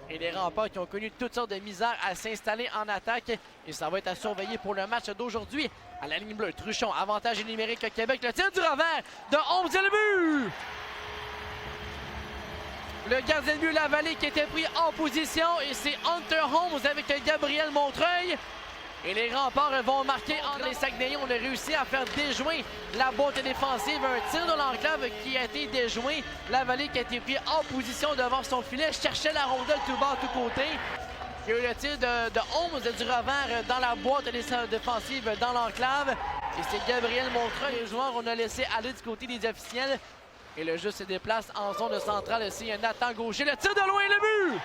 Et les Remparts qui ont connu toutes sortes de misères à s'installer en attaque. Et ça va être à surveiller pour le match d'aujourd'hui. À la ligne bleue, Truchon, avantage numérique Québec. Le tir du revers de Holmes et le but! Le gardien de but Lavallée qui était pris en position. Et c'est Hunter Holmes avec Gabriel Montreuil. Et les Remparts vont marquer entre les Saguenayens. On a réussi à faire déjouer la boîte défensive. Un tir de l'enclave qui a été déjoué. Lavallée qui a été pris en position devant son filet. Cherchait la rondelle tout bas, tout côté. Il y a eu le tir de Holmes du revers dans la boîte défensive dans l'enclave. Et c'est Gabriel Montreuil. Les joueurs, on a laissé aller du côté des officiels. Et le jeu se déplace en zone centrale. C'est Nathan Gaucher. Le tir de loin, le but!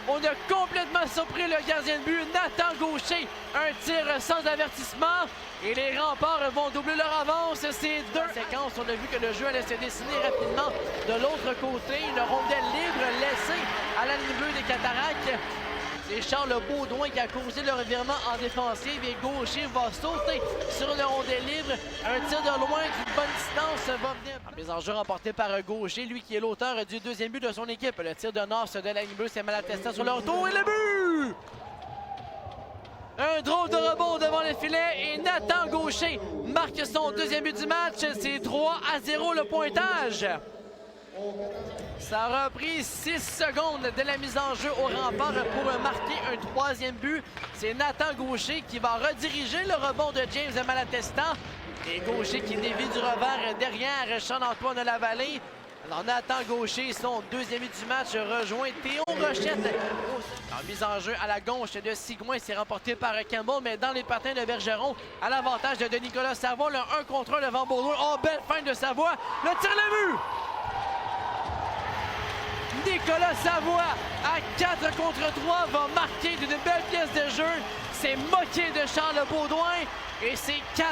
On a complètement surpris le gardien de but, Nathan Gaucher. Un tir sans avertissement. Et les Remparts vont doubler leur avance. C'est deux séquences. On a vu que le jeu allait se dessiner rapidement. De l'autre côté, une rondelle libre laissée à la ligne bleue des Cataractes. C'est Charles Baudouin qui a causé le revirement en défensive. Et Gaucher va sauter sur une rondelle libre. Un tir de loin d'une bonne distance va venir. En mise en jeu remporté par Gaucher, lui qui est l'auteur du deuxième but de son équipe. Le tir de Nord de la ligne bleue, c'est Malatesta sur le retour et le but! Un drôle de rebond devant le filet et Nathan Gaucher marque son deuxième but du match. C'est 3-0 le pointage. Ça a repris 6 secondes de la mise en jeu au rempart pour marquer un troisième but. C'est Nathan Gaucher qui va rediriger le rebond de James Malatesta. Et Gaucher qui dévie du revers derrière Charles-Antoine Lavallée. Alors Nathan Gaucher, son deuxième but du match, rejoint Théo Rochette. En mise en jeu à la gauche de Sigouin, c'est remporté par Campbell, mais dans les patins de Bergeron, à l'avantage de Nicolas Savoie, le 1 contre 1 devant Baudouin. Oh, belle fin de Savoie, le tir le but! Nicolas Savoie, à 4 contre 3, va marquer d'une belle pièce de jeu. C'est moqué de Charles Baudouin. Et c'est 4-0-4.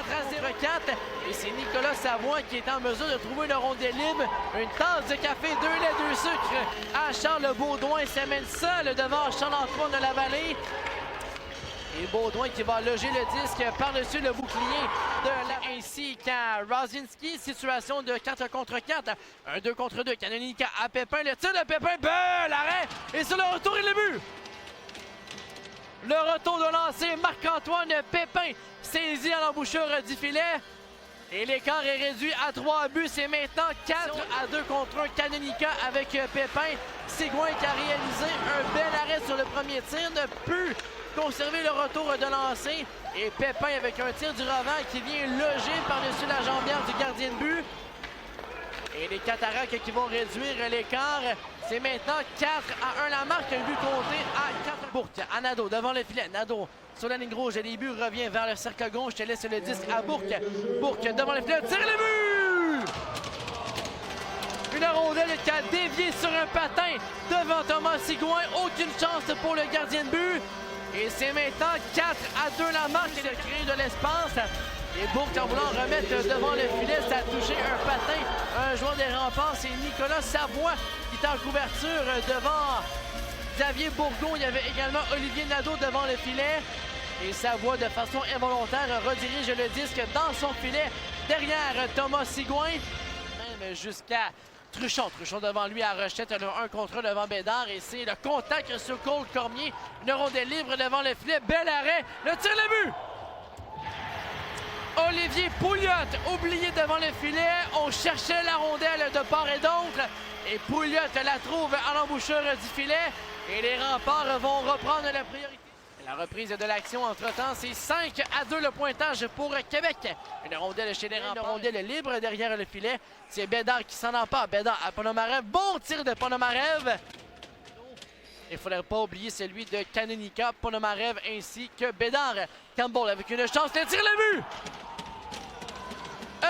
Et c'est Nicolas Savoie qui est en mesure de trouver une rondelle libre. Une tasse de café, 2 laits, 2 sucres à Charles Baudouin. S'amène seul devant Charles-Antoine Lavallée. Et Baudouin qui va loger le disque par-dessus le bouclier de la... Ainsi qu'à Rosinski, situation de 4 contre 4. Un 2 contre 2. Canonica à Pépin. Le tir de Pépin. Bel arrêt. Et sur le retour, il le but. Le retour de lancer, Marc-Antoine Pépin saisi à l'embouchure du filet. Et l'écart est réduit à 3 buts. C'est maintenant 4-2 contre 1. Canonica avec Pépin. Sigouin qui a réalisé un bel arrêt sur le premier tir. Ne peut conserver le retour de lancer. Et Pépin avec un tir du revers qui vient loger par-dessus la jambière du gardien de but. Et les Cataractes qui vont réduire l'écart. C'est maintenant 4-1 la marque. Un but compté à 4. Bourque à Nadeau devant le filet. Nadeau sur la ligne rouge. Les buts revient vers le cercle gauche. Je te laisse le disque à Bourque. Bourque devant le filet. Tire le but! Une rondelle qui a dévié sur un patin devant Thomas Sigouin. Aucune chance pour le gardien de but. Et c'est maintenant 4-2 la marque. Il a créé de l'espace. Et Bourque, en voulant remettre devant le filet, ça a touché un patin. Un joueur des Remparts, c'est Nicolas Savoie qui est en couverture devant Xavier Bourgon. Il y avait également Olivier Nadeau devant le filet. Et Savoie, de façon involontaire, redirige le disque dans son filet derrière Thomas Sigouin. Même jusqu'à Truchon. Truchon devant lui à Rochette, le 1 contre 1 devant Bédard. Et c'est le contact sur Cole Cormier. Une rondelle libre devant le filet. Bel arrêt. Le tir le but! Olivier Pouliot, oublié devant le filet. On cherchait la rondelle de part et d'autre. Et Pouliot la trouve à l'embouchure du filet. Et les Remparts vont reprendre la priorité. La reprise de l'action entre-temps, c'est 5-2 le pointage pour Québec. Une rondelle chez les Remparts. Une rondelle libre derrière le filet. C'est Bédard qui s'en empare. Bédard à Ponomarev. Bon tir de Ponomarev. Il ne faudrait pas oublier celui de Canonica, Ponomarev ainsi que Bédard. Campbell avec une chance de tirer le but!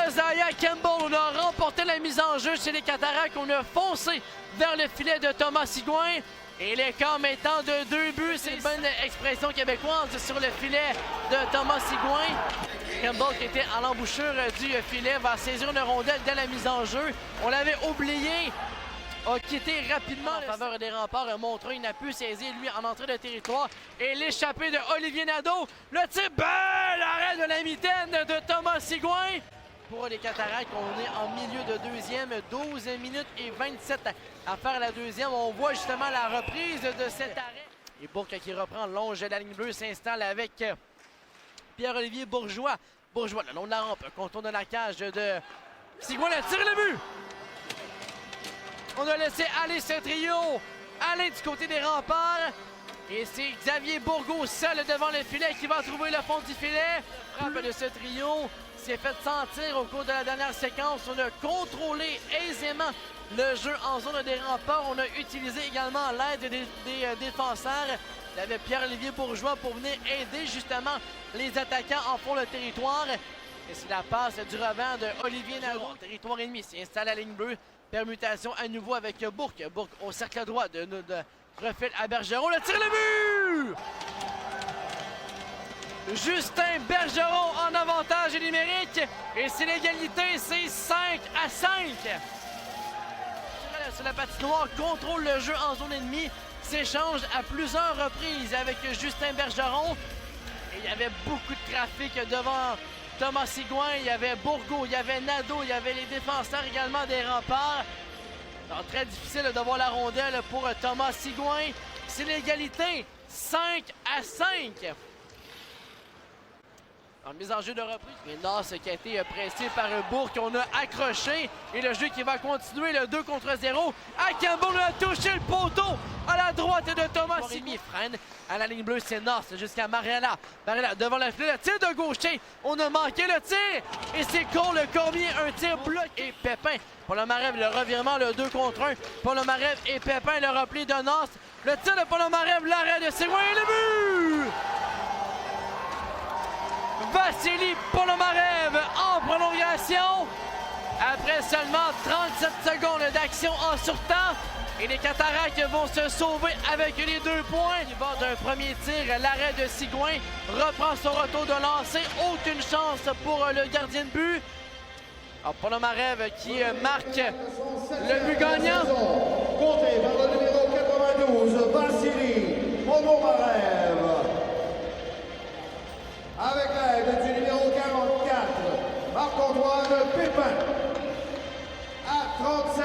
Isaiah Campbell, on a remporté la mise en jeu chez les Cataractes. On a foncé vers le filet de Thomas Sigouin. Et l'écart maintenant de 2 buts. C'est une bonne expression québécoise sur le filet de Thomas Sigouin. Campbell qui était à l'embouchure du filet va saisir une rondelle dès la mise en jeu. On l'avait oublié. A quitté rapidement en faveur des Remparts. Montreuil n'a pu saisir, lui, en entrée de territoire. Et l'échappée de Olivier Nadeau. Le tir, bel arrêt de la mitaine de Thomas Sigouin. pour les Cataractes. On est en milieu de deuxième, 12 minutes et 27 à faire la deuxième. On voit justement la reprise de cet arrêt. Et Bourque qui reprend, longe la ligne bleue, s'installe avec Pierre-Olivier Bourgeois. Bourgeois, le long de la rampe, contourne la cage de Sigouin, tire le but! On a laissé aller ce trio, aller du côté des remparts. Et c'est Xavier Bourgault seul devant le filet qui va trouver le fond du filet. La frappe de ce trio s'est fait sentir au cours de la dernière séquence. On a contrôlé aisément le jeu en zone des remparts. On a utilisé également l'aide des défenseurs. Il y avait Pierre-Olivier Bourgeois pour venir aider justement les attaquants en fond de territoire. Et c'est la passe du revers de Olivier Nadeau. Territoire ennemi s'y installe à la ligne bleue. Permutation à nouveau avec Bourque. Bourque au cercle droit de refile à Bergeron. Le tir le but! Justin Bergeron en avantage numérique. Et c'est l'égalité, c'est 5-5. Sur la patinoire, contrôle le jeu en zone ennemie. S'échange à plusieurs reprises avec Justin Bergeron. Et il y avait beaucoup de trafic devant Thomas Sigouin. Il y avait Bourgault, il y avait Nadeau, il y avait les défenseurs également des remparts. Alors, très difficile de voir la rondelle pour Thomas Sigouin. C'est l'égalité, 5-5. En mise en jeu de reprise. Et Nas qui a été pressé par Bourque. On a accroché. Et le jeu qui va continuer, le 2 contre 0. Campbell a touché le poteau à la droite de Thomas Sigouin. Freine à la ligne bleue, c'est Nas jusqu'à Mariella. Mariella devant la filet, le tir de gaucher. On a manqué le tir. Et c'est Cole Cormier, un tir bloqué. Et Pépin. Polomarev, le revirement, le 2 contre 1. Polomarev et Pépin, le repli de Nas. Le tir de Polomarev, l'arrêt de Sigouin et le but! Vassili Polomarev en prolongation. Après seulement 37 secondes d'action en surtemps. Et les Cataractes vont se sauver avec les 2 points. Du bord d'un premier tir, l'arrêt de Sigouin reprend son retour de lancer. Aucune chance pour le gardien de but. Alors Polomarev qui marque le but gagnant. Compté par le numéro 92, Vassili Polomarev. Avec l'aide du numéro 44, Marc-Antoine Pépin. À 37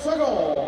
secondes.